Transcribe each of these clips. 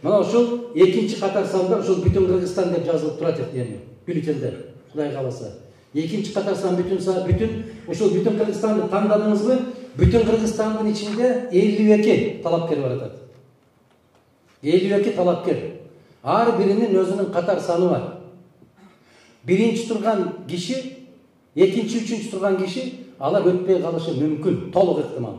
Мына ушул экинчи катар санда ушул бүтүн Кыргызстан деп жазылып турат эми бюллетендер. Кудай кааласа. Экинчи катар сан бүтүн ушул бүтүн Кыргызстанды тандадыңызбы? Бүтүн Кыргызстандын ичинде 52 талапкер бар атат. 52 талапкер. Ар биринин өзүнүн катар саны бар. Биринчи турган киши, экинчи, үчүнчү турган киши алар өтпөй калышы мүмкүн, толук ыктымал.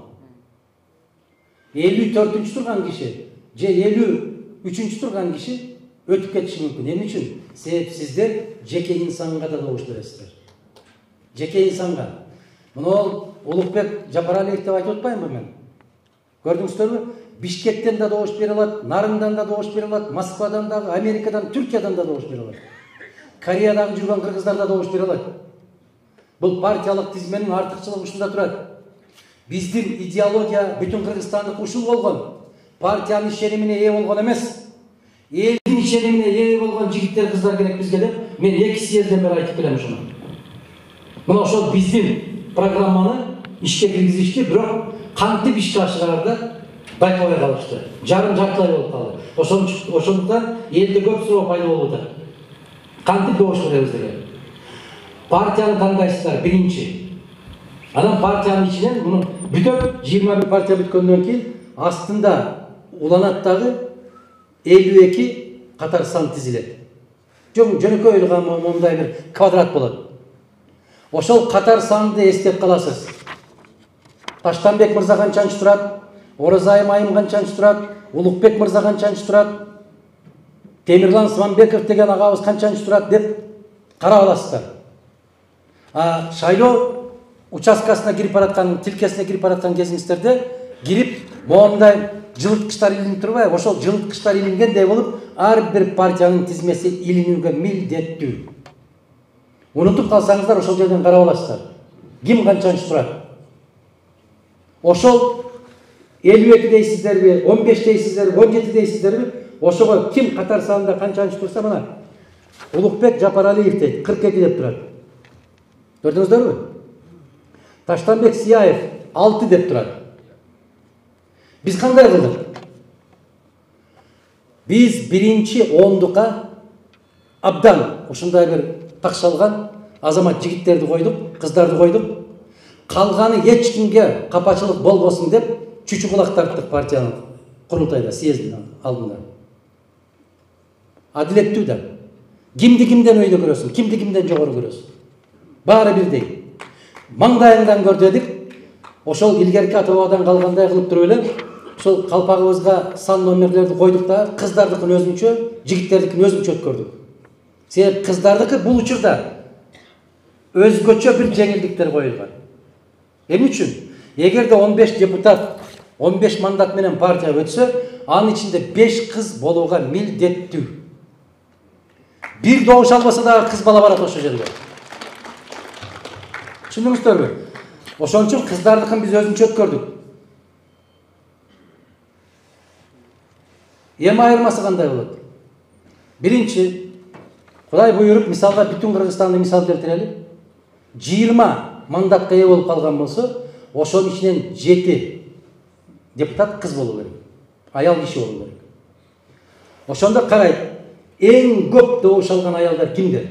54-чү турган киши же 53-чү турган киши өтүп кетиши мүмкүн. Эмне үчүн? Себеп сиздер жеке инсанга да добуш бересиздер. Жеке инсанга. Мына Улукбек Жапаралиев деп айтып атпаймынбы мен? Көрдүңүздөрбү? Бишкектен да добуш бере алат, Нарындан да добуш бере алат, Москвадан да, Америкадан, Түркиядан да добуш бере алат. Кореядагы жүргөн кыргыздар да добуш бере алат. Бул партиялык тизменин артыкчылыгы ушунда турат. Биздин идеология бүтүн Кыргызстандык ушул болгон. Партиянын ишенимине ээ болгон эмес. Элдин ишенимине ээ болгон жигиттер, кыздар керек бизге деп мен 2 съезден бери айтып келем ушуну. Мына ошол биздин программаны ишке киргизишти, бирок кантип ишке ашыраарда байкабай калышты. Жартылай болуп калды. Ошондуктан элде көп суроо пайда болуп атат. Кантип добуш беребиз деген. Партияны тандайсыздар биринчи. Анан партиянын ичинен муну бүтөп 21 партия бүткөндөн кийин астында уланат дагы 52 катар сан тизилет. Жөнөкөй ойлогон момундай бир квадрат болот. Ошол катар санды эстеп каласыз. Таштанбек мырза канчанчы турат? Оразайым айым канчанчы турат? Улукбек мырза канчанчы турат? Темирлан Сманбеков деген агабыз канчанчы турат деп карап аласыздар. Шайлоо участкасына кирип бараткан, тилкесине кирип бараткан кезиңиздерде кирип моундай жылыткычтар илинип турбайбы? Ошол жылыткычтар илингендей болуп, ар бир партиянын тизмеси илинүүгө милдеттүү. Унутуп калсаңыздар ошол жерден карап аласыздар. Ким канчанчы турат? Ошол 52 дейсиздерби, 15 дейсиздерби, 17 дейсиздерби? Ошого ким катар санында канчанчы турса мына Улукбек Жапаралиев дейт, 42 деп турат. Көрдүңүздөрбү? Таштанбек Сияев 6 деп турат. Биз кандай кылдык? Биз биринчи ондукка абдан ушундай бир такшалган азамат жигиттерди койдук, кыздарды койдук. Калганы эч кимге капачылык болбосун деп чүчү кулак тарттык партиянын курултайда, съездин алдында. Адилеттүү да. Кимди кимден өйдө көрөсүң, кимди кимден жогору көрөсүң. Баары бирдей. Маңдайыңдан көр дедик. Ошол илгерки ата-бабадан калгандай кылып туруп эле ошол калпагыбызга сан номерлерди койдук да, кыздардыкын өзүнчө, жигиттердикин өзүнчө өткөрдүк. Себеп кыздардыкы бул учурда өзгөчө бир жеңилдиктер коюлган. Эмне үчүн? Эгерде 15 депутат, 15 мандат менен партия өтсө, анын ичинде 5 кыз болууга милдеттүү. Бир добуш албаса дагы кыз бала барат ошол жерге. Түшүндүңүздөрбү? Ошон үчүн кыздардыкын биз өзүнчө өткөрдүк. Эми айырмасы кандай болот? Биринчи, Кудай буйруп, мисалга бүтүн Кыргызстанды мисал келтирели. 20 мандатка ээ болуп калган болсо, ошонун ичинен 7 депутат кыз болуу керек. Аял киши болуу керек. Ошондо карайт, эң көп добуш алган аялдар кимдер?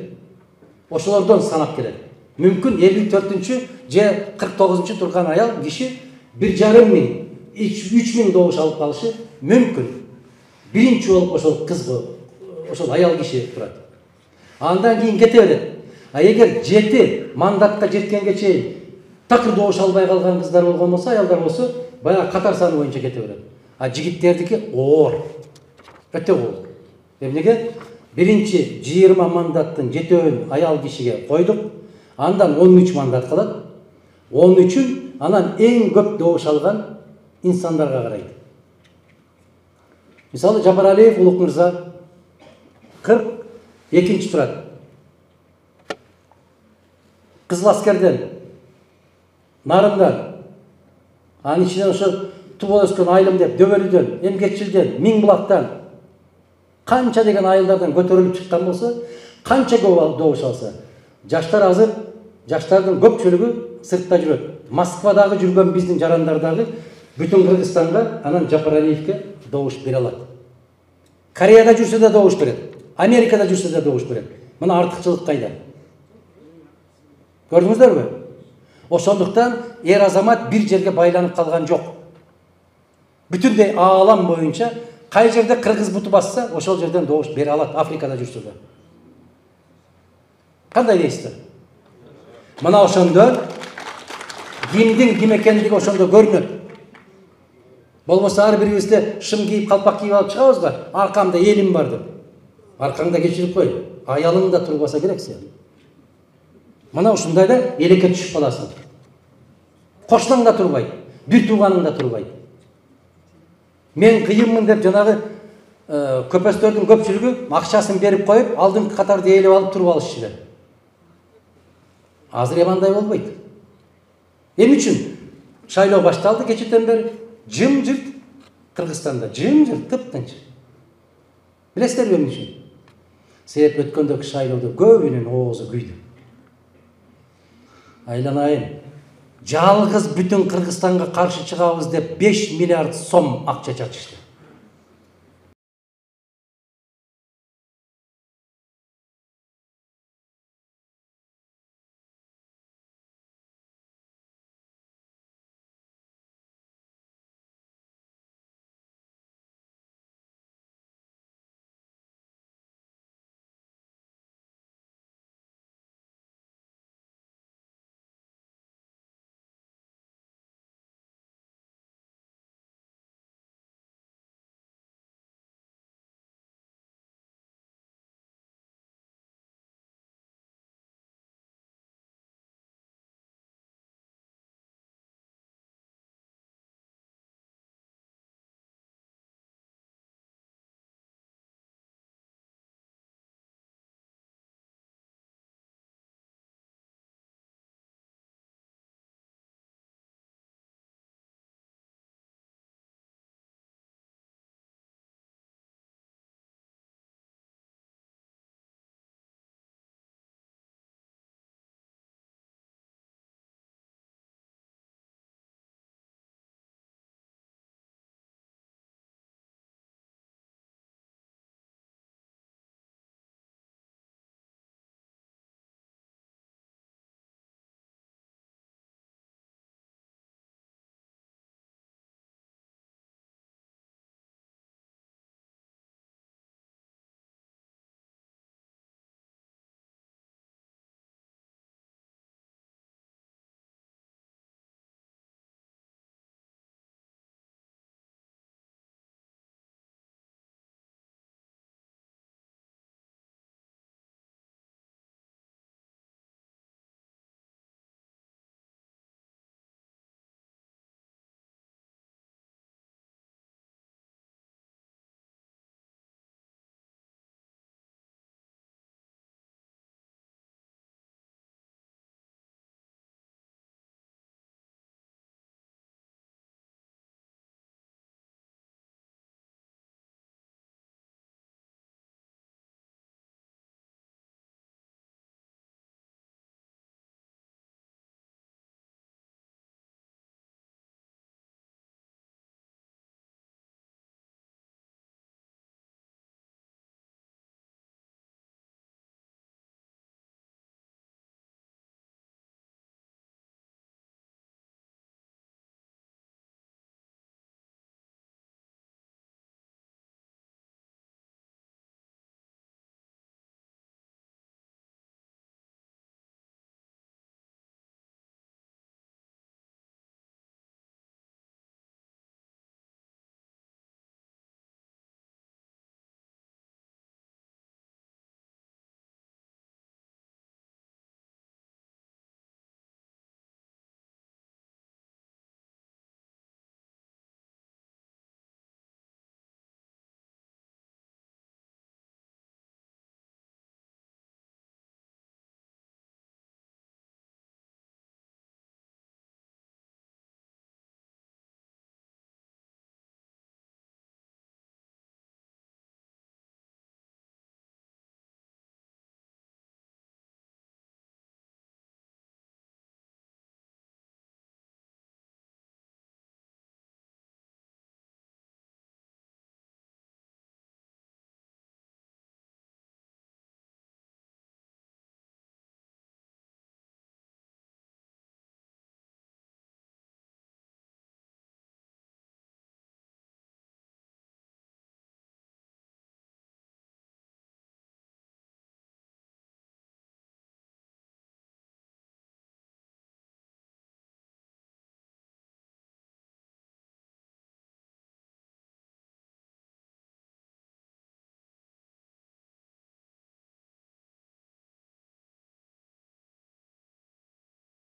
Ошолордон санап келет. Мүмкүн 54-чү же 49-чу турган аял киши 1,5 миң, 3 миң добуш алып калышы мүмкүн. Биринчи болуп ошол кыз, ошол аял киши турат. Андан кийин кете берет. Эгер 7 мандатка жеткенге чейин такыр добуш албай калган кыздар болгон болсо, аялдар болсо, баягы катар саны боюнча кете берет. Жигиттердики оор. Өтө оор. Эмнеге? Биринчи 20 мандаттын 7-өн аял кишиге койдук. Андан 13 мандат калат. 13-ün анан эң көп добуш алган инсандарга карайт. Мисалы Жапаралиев Улук мырза 42-чи турат. Кызыл аскерден, Нарындан, анын ичинен ошо тубал өскөн айылым деп Дөбөлүдөн, Эмгекчилден, Миңбулактан канча деген айылдардан көтөрүлүп чыккан болсо, канча көп добуш алса, жаштар азыр, жаштардын көпчүлүгү сыртта жүрөт. Москвадагы жүргөн биздин жарандар дагы бүтүн Кыргызстанга анан Жапаралиевке добуш бере алат. Кореяда жүрсе де добуш берет, Америкада жүрсе де добуш берет. Мына артыкчылык кайда? Көрдүңүздөрбү? Ошондуктан эр азамат бир жерге байланып калган жок. Бүтүндөй аалам боюнча кай жерде кыргыз буту басса, ошол жерден добуш бере алат, Африкада жүрсө да. Кандай дейсиздер? Мына ошондо кимдин ким экендиги ошондо көрүнөт. Болбосо ар бирибизде шым кийип, калпак кийип алып чыгабыз го, аркамда элим бар деп. Аркаңда кечирип кой, аялың да турбаса керек сен. Мына ушундайда элекке түшүп каласың. Кошунаң да турбайт, бир тууганың да турбайт. Мен кыйынмын деп жанагы көпөстөрдүн көпчүлүгү акчасын берип коюп, алдыңкы катарды ээлеп алып туруп алышчылар. Азыр андай болбойт. Эмне үчүн? Шайлоо башталды кечээден бери. Жым-жырт Кыргызстанда, жым-жырт, тып-тынч. Билесиздерби эмне үчүн? Себеп өткөндөгү шайлоодо көбүнүн оозу күйдү. Айланайын, жалгыз бүтүн Кыргызстанга каршы чыгабыз деп 5 миллиард сом акча чачышты.